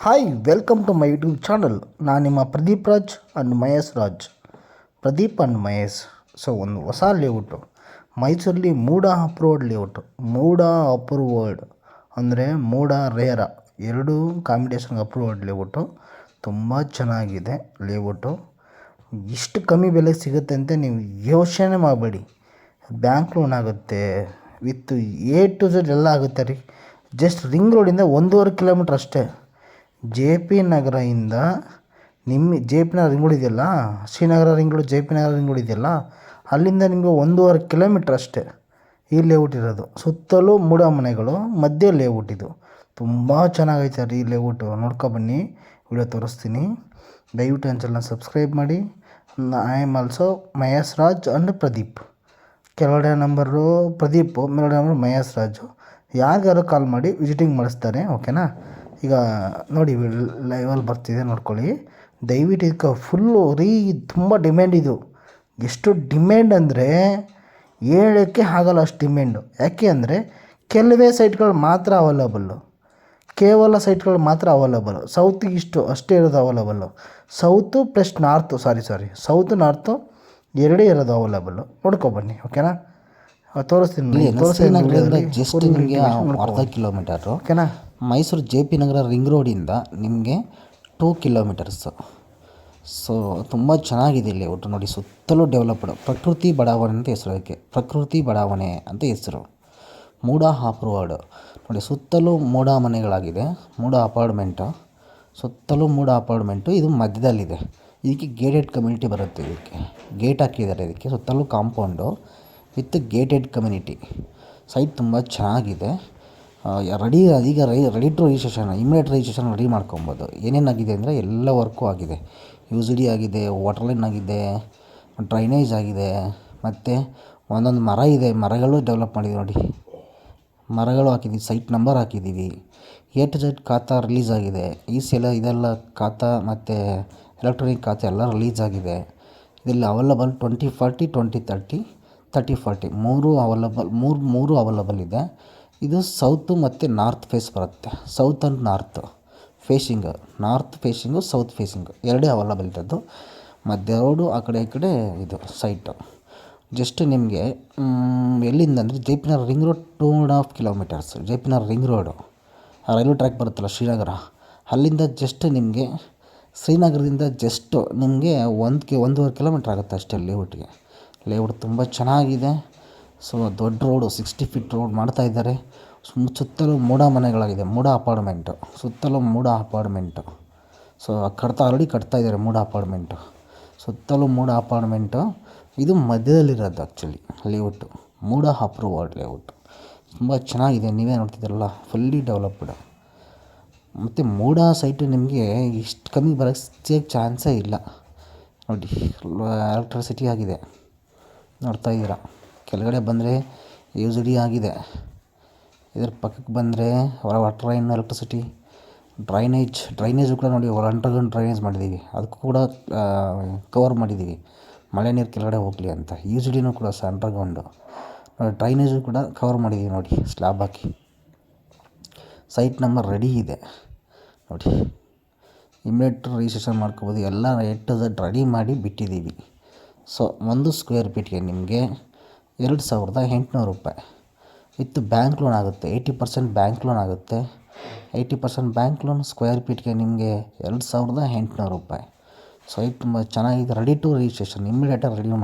Hi welcome to my YouTube channel. ನಾನು ನಿಮ್ಮ Pradeep Raj and Mahesh Raj. Pradeep and Mahesh. So ಒಂದು ಹೊಸ ಲೇಔಟು ಮೈಸೂರಲ್ಲಿ MUDA approved layout. MUDA approved ಅಂದರೆ ಮೂಡ ರೇರ ಎರಡೂ ಕಾಂಬಿನೇಷನ್ಗೆ ಅಪ್ರೂವ್ಡ್ ಲೇಔಟು. ತುಂಬ ಚೆನ್ನಾಗಿದೆ ಲೇಔಟು. ಇಷ್ಟು ಕಮ್ಮಿ ಬೆಲೆಗೆ ಸಿಗುತ್ತೆ ಅಂತ ನೀವು ಯೋಚನೆ ಮಾಡಬೇಡಿ. ಬ್ಯಾಂಕ್ ಲೋನ್ ಆಗುತ್ತೆ, ವಿತ್ A to Z ಎಲ್ಲ ಆಗುತ್ತೆ ರೀ. ಜಸ್ಟ್ ರಿಂಗ್ ರೋಡಿಂದ 1.5 ಕಿಲೋಮೀಟ್ರ್ ಅಷ್ಟೇ. JP ನಗರದಿಂದ JP ನಗರ ರಿಂಗ್ ರೋಡ್ ಇದೆಯಲ್ಲ, ಶ್ರೀನಗರ ರಿಂಗ್ ರೋಡ್, JP ನಗರ ರಿಂಗ್ ರೋಡ್ ಇದೆಯಲ್ಲ, ಅಲ್ಲಿಂದ ನಿಮಗೆ 1.5 ಕಿಲೋಮೀಟ್ರ್ ಅಷ್ಟೇ ಈ ಲೇಔಟ್ ಇರೋದು. ಸುತ್ತಲೂ ಮೂಡ ಮನೆಗಳು, ಮಧ್ಯೆ ಲೇಔಟ್ ಇದು. ತುಂಬ ಚೆನ್ನಾಗೈತೆ ರೀ ಈ ಲೇಔಟು. ನೋಡ್ಕೊಬನ್ನಿ, ವಿಡಿಯೋ ತೋರಿಸ್ತೀನಿ. ದಯವಿಟ್ಟು ನನ್ನ ಚಾನಲ್ನ ಸಬ್ಸ್ಕ್ರೈಬ್ ಮಾಡಿ. I am also Mahesh Raj and Pradeep. ಕೆಳಗಡೆ ನಂಬರು ಪ್ರದೀಪು, ಮೇಲ್ಗಡೆ ನಂಬರ್ ಮಹೇಶ್ ರಾಜು. ಯಾರಿಗಾರು ಕಾಲ್ ಮಾಡಿ ವಿಸಿಟಿಂಗ್ ಮಾಡಿಸ್ತಾರೆ, ಓಕೆನಾ? ಈಗ ನೋಡಿ ಲೈವಲ್ಲಿ ಬರ್ತಿದೆ, ನೋಡ್ಕೊಳ್ಳಿ. ದಯವಿಟ್ಟು ಇದಕ್ಕೆ ಫುಲ್ಲು ರೀ ತುಂಬ ಡಿಮ್ಯಾಂಡ್ ಇದು. ಎಷ್ಟು ಡಿಮ್ಯಾಂಡ್ ಅಂದರೆ ಹೇಳೋಕ್ಕೆ ಆಗಲ್ಲ, ಅಷ್ಟು ಡಿಮ್ಯಾಂಡು. ಯಾಕೆ ಅಂದರೆ ಕೆಲವೇ ಸೈಟ್ಗಳು ಮಾತ್ರ ಅವೈಲಬಲ್ಲು, ಕೇವಲ ಸೈಟ್ಗಳು ಮಾತ್ರ ಅವೈಲಬಲ್ಲು. ಸೌತಿಗೆ ಇಷ್ಟು ಅಷ್ಟೇ ಇರೋದು available. South plus north south north ಎರಡೇ ಇರೋದು ಅವೈಲಬಲ್ಲು. ನೋಡ್ಕೊಬನ್ನಿ, ಓಕೆನಾ? ತೋರಿಸ್ತೀನಿ. ಜಸ್ಟ್ ನಿಮಗೆ ಅರ್ಧ ಕಿಲೋಮೀಟರು, ಓಕೆನಾ? ಮೈಸೂರು JP ನಗರ ರಿಂಗ್ ರೋಡಿಂದ ನಿಮಗೆ 2 ಕಿಲೋಮೀಟರ್ಸು. ಸೊ ತುಂಬ ಚೆನ್ನಾಗಿದೆ ಇಲ್ಲಿ ಒಟ್ಟು ನೋಡಿ. ಸುತ್ತಲೂ ಡೆವಲಪ್ಡ್ ಪ್ರಕೃತಿ ಬಡಾವಣೆ ಅಂತ ಹೆಸರು ಅದಕ್ಕೆ. ಪ್ರಕೃತಿ ಬಡಾವಣೆ ಅಂತ ಹೆಸರು. ಮೂಡ ಅಪ್ರೂವ್ಡ್ ನೋಡಿ. ಸುತ್ತಲೂ ಮೂಡ ಮನೆಗಳಾಗಿದೆ, ಮೂಡ ಅಪಾರ್ಟ್ಮೆಂಟು. ಸುತ್ತಲೂ ಮೂಡ ಅಪಾರ್ಟ್ಮೆಂಟು. ಇದು ಮಧ್ಯದಲ್ಲಿದೆ. ಇದಕ್ಕೆ ಗೇಟೆಡ್ ಕಮ್ಯುನಿಟಿ ಬರುತ್ತೆ. ಇದಕ್ಕೆ ಗೇಟ್ ಹಾಕಿದ್ದಾರೆ. ಇದಕ್ಕೆ ಸುತ್ತಲೂ compound with gated community. Site ತುಂಬ ಚೆನ್ನಾಗಿದೆ. Ready to registration, immediate registration ready ಮಾಡ್ಕೊಬೋದು. ಏನೇನಾಗಿದೆ ಅಂದರೆ ಎಲ್ಲ ವರ್ಕು ಆಗಿದೆ. UCD ಆಗಿದೆ, ವಾಟರ್ ಲೈನ್ ಆಗಿದೆ, ಡ್ರೈನೇಜ್ ಆಗಿದೆ, ಮತ್ತು ಒಂದೊಂದು ಮರ ಇದೆ, ಮರಗಳು ಡೆವಲಪ್ ಮಾಡಿದ್ದೀವಿ ನೋಡಿ. ಮರಗಳು ಹಾಕಿದ್ದೀವಿ, ಸೈಟ್ ನಂಬರ್ ಹಾಕಿದ್ದೀವಿ. A to Z ಖಾತಾ ರಿಲೀಸ್ ಆಗಿದೆ. ಇದೆಲ್ಲ ಖಾತಾ ಮತ್ತು ಎಲೆಕ್ಟ್ರಾನಿಕ್ ಖಾತೆ ಎಲ್ಲ ರಿಲೀಸ್ ಆಗಿದೆ. ಇದರಲ್ಲಿ ಅವೈಲಬಲ್ 2040, 2030, 3040 ಮೂರು ಅವೈಲಬಲ್ ಇದೆ. ಇದು ಸೌತು ಮತ್ತು ನಾರ್ತ್ ಫೇಸ್ ಬರುತ್ತೆ. South and north facing, south facing ಎರಡೇ ಅವೈಲಬಲ್ ಇರೋದು. ಮಧ್ಯ ರೋಡು ಆ ಕಡೆ ಈ ಕಡೆ ಇದು ಸೈಟು. ಜಸ್ಟ್ ನಿಮಗೆ ಎಲ್ಲಿಂದ ಅಂದರೆ JP ನಗರ ರಿಂಗ್ ರೋಡ್ 2.5 ಕಿಲೋಮೀಟರ್ಸ್. JP ನಗರ ರಿಂಗ್ ರೋಡು ರೈಲ್ವೆ ಟ್ರ್ಯಾಕ್ ಬರುತ್ತಲ್ಲ ಶ್ರೀನಗರ, ಅಲ್ಲಿಂದ ಜಸ್ಟ್ ನಿಮಗೆ ಶ್ರೀನಗರದಿಂದ ಜಸ್ಟು ನಿಮಗೆ 1.5 ಕಿಲೋಮೀಟ್ರ್ ಆಗುತ್ತೆ ಅಷ್ಟೇ ಲೇಔಟ್ಗೆ. ಲೇಔಟ್ ತುಂಬ ಚೆನ್ನಾಗಿದೆ. ಸೊ ದೊಡ್ಡ ರೋಡು, 60 ಫೀಟ್ ರೋಡ್ ಮಾಡ್ತಾಯಿದ್ದಾರೆ. ಸುತ್ತಲೂ ಮೂಡ ಮನೆಗಳಾಗಿದೆ, ಮೂಡ ಅಪಾರ್ಟ್ಮೆಂಟು. ಸುತ್ತಲೂ ಮೂಡ ಅಪಾರ್ಟ್ಮೆಂಟು. ಸೊ ಆಲ್ರೆಡಿ ಕಟ್ತಾ ಇದ್ದಾರೆ ಮೂಡ ಅಪಾರ್ಟ್ಮೆಂಟು. ಸುತ್ತಲೂ ಮೂಡ ಅಪಾರ್ಟ್ಮೆಂಟು. ಇದು ಮಧ್ಯದಲ್ಲಿರೋದು actually layout. MUDA approved layout. ತುಂಬ ಚೆನ್ನಾಗಿದೆ. ನೀವೇ ನೋಡ್ತಿದ್ದೀರಲ್ಲ, ಫುಲ್ಲಿ ಡೆವಲಪ್ಡ್. ಮತ್ತು ಮೂಡ ಸೈಟು ನಿಮಗೆ ಇಷ್ಟು ಕಮ್ಮಿ ಬರೋಕ್ಕೆ ಚಾನ್ಸೇ ಇಲ್ಲ ನೋಡಿ. ಎಲೆಕ್ಟ್ರಿಸಿಟಿ ಆಗಿದೆ, ನೋಡ್ತಾ ಇದ್ದೀರಾ. ಕೆಳಗಡೆ ಬಂದರೆ UCD ಆಗಿದೆ. ಇದರ ಪಕ್ಕಕ್ಕೆ ಬಂದರೆ ವಾಟರ್ ಲೈನ್, ಎಲೆಕ್ಟ್ರಿಸಿಟಿ, ಡ್ರೈನೇಜು ಕೂಡ ನೋಡಿ. ಅಂಡರ್ಗ್ರೌಂಡ್ ಡ್ರೈನೇಜ್ ಮಾಡಿದ್ದೀವಿ, ಅದಕ್ಕೂ ಕೂಡ ಕವರ್ ಮಾಡಿದ್ದೀವಿ, ಮಳೆ ನೀರು ಕೆಳಗಡೆ ಹೋಗಲಿ ಅಂತ. UCDನೂ ಕೂಡ ಅಂಡರ್ಗ್ರೌಂಡು. ಡ್ರೈನೇಜು ಕೂಡ ಕವರ್ ಮಾಡಿದ್ದೀವಿ ನೋಡಿ, ಸ್ಲ್ಯಾಬ್ ಹಾಕಿ. ಸೈಟ್ ನಂಬರ್ ರೆಡಿ ಇದೆ ನೋಡಿ. ಇಮಿಡಿಯೇಟ್ ರಿಜಿಸ್ಟ್ರೇಷನ್ ಮಾಡ್ಕೋಬೋದು. ಎಲ್ಲ A to Z ರೆಡಿ ಮಾಡಿ ಬಿಟ್ಟಿದ್ದೀವಿ. ಸೊ 1 ಸ್ಕ್ವೇರ್ ಫೀಟ್ಗೆ ನಿಮಗೆ 2,800 ರೂಪಾಯಿ ವಿತ್ ಬ್ಯಾಂಕ್ ಲೋನ್ ಆಗುತ್ತೆ. 80% ಬ್ಯಾಂಕ್ ಲೋನ್ ಆಗುತ್ತೆ. 80% ಬ್ಯಾಂಕ್ ಲೋನ್. ಸ್ಕ್ವೇರ್ ಫೀಟ್ಗೆ ನಿಮಗೆ 2,800 ರೂಪಾಯಿ. ಸೈಟ್ ತುಂಬ ಚೆನ್ನಾಗಿದೆ. ರೆಡಿ ಟು ರಿಜಿಸ್ಟ್ರೇಷನ್, ಇಮಿಡಿಯೇಟಾಗಿ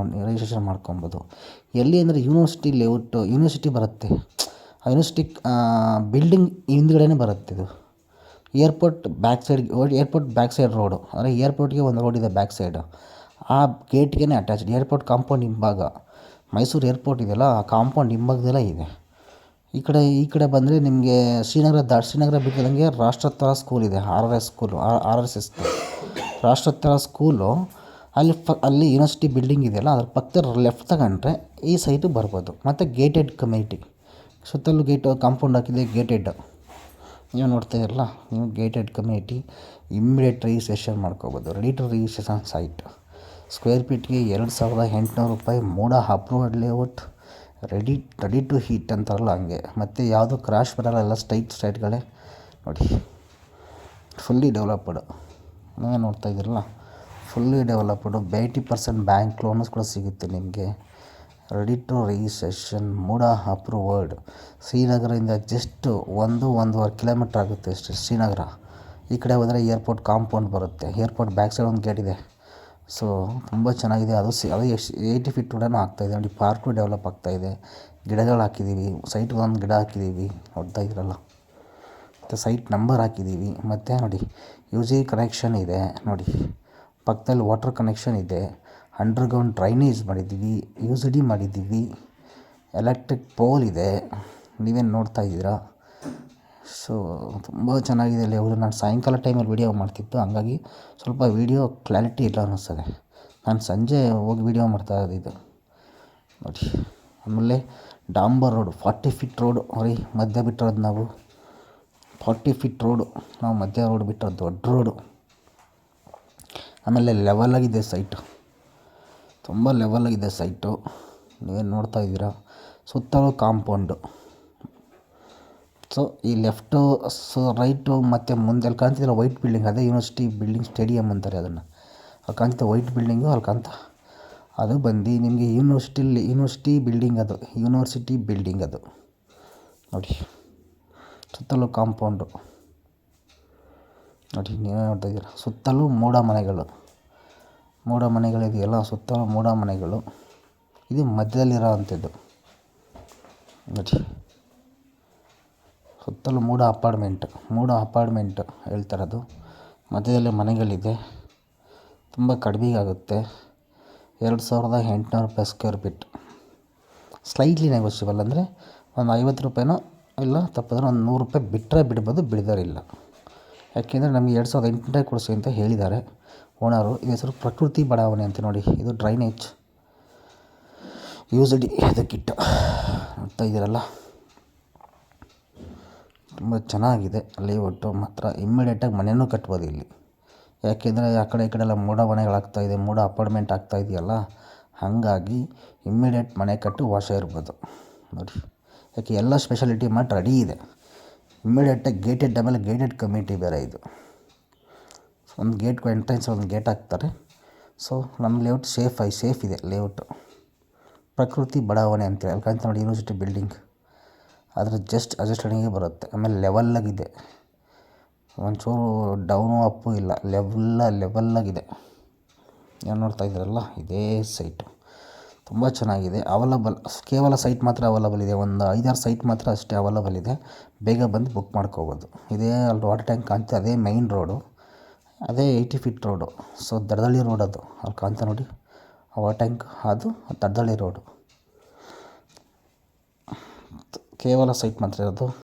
ರಿಜಿಸ್ಟ್ರೇಷನ್ ಮಾಡ್ಕೊಬೋದು. ಎಲ್ಲಿ ಅಂದರೆ ಯೂನಿವರ್ಸಿಟಿ ಲೇಔಟು, ಯೂನಿವರ್ಸಿಟಿ ಬರುತ್ತೆ. ಆ ಯೂನಿವರ್ಸಿಟಿ ಬಿಲ್ಡಿಂಗ್ ಹಿಂದ್ಗಡೆನೇ ಬರುತ್ತೆ ಇದು. ಏರ್ಪೋರ್ಟ್ ಬ್ಯಾಕ್ ಸೈಡ್ ರೋಡು, ಅಂದರೆ ಏರ್ಪೋರ್ಟ್ಗೆ ಒಂದು ರೋಡ್ ಇದೆ ಬ್ಯಾಕ್ ಸೈಡು. ಆ ಗೇಟ್ಗೆ ಅಟ್ಯಾಚ್ಡ್. ಏರ್ಪೋರ್ಟ್ ಕಾಂಪೌಂಡ್ ಹಿಂಭಾಗ, ಮೈಸೂರು ಏರ್ಪೋರ್ಟ್ ಇದೆಯಲ್ಲ, ಆ ಕಾಂಪೌಂಡ್ ಹಿಂಭಾಗದೆಲ್ಲ ಇದೆ. ಈ ಕಡೆ ಬಂದರೆ ನಿಮಗೆ ಶ್ರೀನಗರ ಬಿಟ್ಟಿದಂಗೆ ರಾಷ್ಟ್ರೋತ್ತರ ಸ್ಕೂಲ್ ಇದೆ. RSS Rashtrottara school. ಅಲ್ಲಿ ಯೂನಿವರ್ಸಿಟಿ ಬಿಲ್ಡಿಂಗ್ ಇದೆಯಲ್ಲ, ಅದ್ರ ಪಕ್ಕದ ಲೆಫ್ಟ್ ತಗೊಂಡ್ರೆ ಈ ಸೈಟು ಬರ್ಬೋದು. ಮತ್ತು ಗೇಟೆಡ್ ಕಮ್ಯುನಿಟಿ, ಸುತ್ತಲೂ ಕಾಂಪೌಂಡ್ ಹಾಕಿದೆ, ಗೇಟೆಡ್. ನೀವು ನೋಡ್ತಾ ಇರಲ್ಲ, ನೀವು ಗೇಟೆಡ್ ಕಮ್ಯುನಿಟಿ. ಇಮ್ಮಿಡಿಯೇಟ್ ರಿಜಿಸ್ಟ್ರೇಷನ್ ಮಾಡ್ಕೋಬೋದು. Ready to registration site. Square ಫೀಟ್ಗೆ 2,800 ರೂಪಾಯಿ. MUDA approved layout. Ready to heat ಅಂತಾರಲ್ಲ ಹಂಗೆ. ಮತ್ತು ಯಾವುದು ಕ್ರಾಶ್ ಬರೋಲ್ಲ, ಎಲ್ಲ ಸ್ಟ್ರೈಟ್ಗಳೇ ನೋಡಿ. Fully developed. ನೀವೇ ನೋಡ್ತಾ ಇದ್ದೀರಲ್ಲ, ಫುಲ್ಲಿ ಡೆವಲಪ್ಡು. 80% ಬ್ಯಾಂಕ್ ಲೋನ್ಸ್ ಕೂಡ ಸಿಗುತ್ತೆ ನಿಮಗೆ. Ready to registration, MUDA approved. ಶ್ರೀನಗರದಿಂದ ಜಸ್ಟ್ 1-1.5 ಕಿಲೋಮೀಟ್ರ್ ಆಗುತ್ತೆ ಅಷ್ಟೇ ಶ್ರೀನಗರ. ಈ ಕಡೆ ಹೋದರೆ ಏರ್ಪೋರ್ಟ್ ಕಾಂಪೌಂಡ್ ಬರುತ್ತೆ. ಏರ್ಪೋರ್ಟ್ ಬ್ಯಾಕ್ ಸೈಡ್ ಒಂದು ಗೇಟ್ ಇದೆ. ಸೊ ತುಂಬ ಚೆನ್ನಾಗಿದೆ. ಅದು 80 ಫೀಟ್ ಕೂಡ ಆಗ್ತಾಯಿದೆ ನೋಡಿ. ಪಾರ್ಕು ಡೆವಲಪ್ ಆಗ್ತಾಯಿದೆ. ಗಿಡಗಳು ಹಾಕಿದ್ದೀವಿ, ಸೈಟ್ಗೆ ಒಂದು ಗಿಡ ಹಾಕಿದ್ದೀವಿ, ನೋಡ್ತಾ ಇದ್ದೀರಲ್ಲ. ಮತ್ತು ಸೈಟ್ ನಂಬರ್ ಹಾಕಿದ್ದೀವಿ. ಮತ್ತು ನೋಡಿ UG ಕನೆಕ್ಷನ್ ಇದೆ ನೋಡಿ. ಪಕ್ಕದಲ್ಲಿ ವಾಟರ್ ಕನೆಕ್ಷನ್ ಇದೆ. ಅಂಡರ್ಗ್ರೌಂಡ್ ಡ್ರೈನೇಜ್ ಮಾಡಿದ್ದೀವಿ, UCD ಮಾಡಿದ್ದೀವಿ. ಎಲೆಕ್ಟ್ರಿಕ್ ಪೋಲ್ ಇದೆ, ನೀವೇನು ನೋಡ್ತಾ ಇದ್ದೀರಾ. ಸೊ ತುಂಬ ಚೆನ್ನಾಗಿದೆ ಲೇಔಟ್. ನಾನು ಸಾಯಂಕಾಲ ಟೈಮಲ್ಲಿ ವೀಡಿಯೋ ಮಾಡ್ತಿತ್ತು, ಹಂಗಾಗಿ ಸ್ವಲ್ಪ ವೀಡಿಯೋ ಕ್ಲಾರಿಟಿ ಇಲ್ಲ ಅನ್ನಿಸ್ತದೆ. ನಾನು ಸಂಜೆ ಹೋಗಿ ವೀಡಿಯೋ ಮಾಡ್ತಾ ಇದ್ದಿದ್ದು ನೋಡಿ. ಆಮೇಲೆ ಡಾಂಬರ್ ರೋಡು, 40 ಫೀಟ್ ರೋಡು ರೀ ಮಧ್ಯ ಬಿಟ್ಟಿರೋದು ನಾವು. 40 ಫೀಟ್ ರೋಡು ನಾವು ಮಧ್ಯ ರೋಡ್ ಬಿಟ್ಟಿರೋದು, ದೊಡ್ಡ ರೋಡು. ಆಮೇಲೆ ಲೆವೆಲಾಗಿದೆ ಸೈಟು, ತುಂಬ ಲೆವೆಲಾಗಿದೆ ಸೈಟು, ನೀವೇನು ನೋಡ್ತಾ ಇದ್ದೀರಾ. ಸುತ್ತಲೂ ಕಾಂಪೌಂಡು. ಸೊ ಈ ಲೆಫ್ಟು ರೈಟು ಮತ್ತು ಮುಂದೆ ಅಲ್ಲಿ ಕಾಣ್ತಿದ್ದೀರ ವೈಟ್ ಬಿಲ್ಡಿಂಗ್, ಅದೇ ಯೂನಿವರ್ಸಿಟಿ ಬಿಲ್ಡಿಂಗ್, ಸ್ಟೇಡಿಯಮ್ ಅಂತಾರೆ ಅದನ್ನು. ಅಲ್ಲಿ ಕಾಣ್ತಿದ್ದ ವೈಟ್ ಬಿಲ್ಡಿಂಗು ಅಲ್ಲಿ ಕಾಣ್ತಾ, ಅದು ಬಂದು ನಿಮಗೆ ಯೂನಿವರ್ಸಿಟಿ ಬಿಲ್ಡಿಂಗ್, ಅದು ಯೂನಿವರ್ಸಿಟಿ ಬಿಲ್ಡಿಂಗ್ ಅದು ನೋಡಿ. ಸುತ್ತಲೂ ಕಾಂಪೌಂಡು ನೋಡಿ, ನೀವೇ ನೋಡ್ತಾ ಇದ್ದೀರ. ಸುತ್ತಲೂ ಮೂಡ ಮನೆಗಳಿದೆಯಲ್ಲ, ಸುತ್ತಲೂ ಮೂಡ ಮನೆಗಳು. ಇದು ಮಧ್ಯದಲ್ಲಿರೋ ಅಂಥದ್ದು ನೋಡಿ. ಸುತ್ತಲೂ ಮೂಡ ಅಪಾರ್ಟ್ಮೆಂಟ್ ಹೇಳ್ತಾರದು. ಮಧ್ಯದಲ್ಲಿ ಮನೆಗಳಿದೆ. ತುಂಬ ಕಡಿಮೆಗಾಗುತ್ತೆ. 2800 ರೂಪಾಯಿ ಸ್ಕ್ವೇರ್ ಫೀಟ್. ಸ್ಲೈಟ್ಲಿ ನೆಗೋಷಿಯಬಲ್, ಅಂದರೆ ಒಂದು 50 ರೂಪಾಯಿನೋ ಇಲ್ಲ ತಪ್ಪಿದ್ರೆ ಒಂದು 100 ರೂಪಾಯಿ ಬಿಟ್ಟರೆ ಬಿಡ್ಬೋದು, ಬಿಡೋರಿಲ್ಲ. ಯಾಕೆಂದರೆ ನಮಗೆ 2008 ಕೊಡಿಸಿ ಅಂತ ಹೇಳಿದ್ದಾರೆ ಓನರು. ಇದು ಹೆಸರು ಪ್ರಕೃತಿ ಬಡಾವಣೆ ಅಂತ ನೋಡಿ. ಇದು ಡ್ರೈನೇಜ್, UCD ಅದಕ್ಕಿಟ್ಟು ನೋಡ್ತಾ ಇದ್ದೀರಲ್ಲ. ತುಂಬ ಚೆನ್ನಾಗಿದೆ ಲೇಔಟು ಮಾತ್ರ. ಇಮ್ಮಿಡಿಯೇಟಾಗಿ ಮನೆಯೂ ಕಟ್ಬೋದು ಇಲ್ಲಿ. ಯಾಕೆಂದರೆ ಆ ಕಡೆ ಈ ಕಡೆ ಎಲ್ಲ ಮೂಡ ಮನೆಗಳಾಗ್ತಾಯಿದೆ, ಮೂಡ ಅಪಾರ್ಟ್ಮೆಂಟ್ ಆಗ್ತಾಯಿದೆಯಲ್ಲ, ಹಾಗಾಗಿ ಇಮ್ಮಿಡಿಯೇಟ್ ಮನೆ ಕಟ್ಟು ವಾಸ ಇರ್ಬೋದು ನೋಡಿ. ಯಾಕೆ ಎಲ್ಲ ಸ್ಪೆಷಾಲಿಟಿ ಮಾಡಿ ರೆಡಿ ಇದೆ. ಇಮ್ಮಿಡಿಯೇಟಾಗಿ ಗೇಟೆಡ್, ಆಮೇಲೆ ಗೇಟೆಡ್ ಕಮ್ಯುನಿಟಿ ಬೇರೆ ಇದು. ಒಂದು ಗೇಟ್ ಎಂಟ್ರೆನ್ಸ್ ಒಂದು ಗೇಟ್ ಹಾಕ್ತಾರೆ. ಸೊ ನಮ್ಮ ಲೇಔಟ್ ಸೇಫ್ ಇದೆ ಲೇಔಟು. ಪ್ರಕೃತಿ ಬಡಾವಣೆ ಅಂತೇಳಿ ಅಲ್ಲಿ ಕಾಣ್ತಾ ನೋಡಿ, ಯೂನಿವರ್ಸಿಟಿ ಬಿಲ್ಡಿಂಗ್. ಅದರ ಜಸ್ಟ್ ಅಡ್ಜಸ್ಟೆಡ್ಗೆ ಬರುತ್ತೆ. ಆಮೇಲೆ ಲೆವೆಲ್ಲಾಗಿದೆ, ಒಂಚೂರು ಡೌನು ಅಪ್ಪು ಇಲ್ಲ, ಲೆವೆಲ್ಲಾಗಿದೆ. ಏನು ನೋಡ್ತಾ ಇದ್ದೀರಲ್ಲ, ಇದೇ ಸೈಟು ತುಂಬ ಚೆನ್ನಾಗಿದೆ. ಅವೈಲಬಲ್, ಕೇವಲ ಸೈಟ್ ಮಾತ್ರ ಅವೈಲಬಲ್ ಇದೆ. ಒಂದು 5-6 ಸೈಟ್ ಮಾತ್ರ ಅಷ್ಟೇ ಅವೈಲಬಲ್ ಇದೆ. ಬೇಗ ಬಂದು ಬುಕ್ ಮಾಡ್ಕೋಬೋದು. ಇದೇ ಅಲ್ಲಿ ವಾಟರ್ ಟ್ಯಾಂಕ್ ಕಾಣ್ತಾ, ಅದೇ ಮೈನ್ ರೋಡು, ಅದೇ 80 ಫೀಟ್ ರೋಡು. ಸೊ ದಡದಳ್ಳಿ ರೋಡ್ ಅದು, ಅಲ್ಲಿ ಕಾಣ್ತಾ ನೋಡಿ ವಾಟರ್ ಟ್ಯಾಂಕ್, ಅದು ದಡದಳ್ಳಿ ರೋಡು. ಕೇವಲ ಸೈಟ್ ಮಾತ್ರ ಇರೋದು.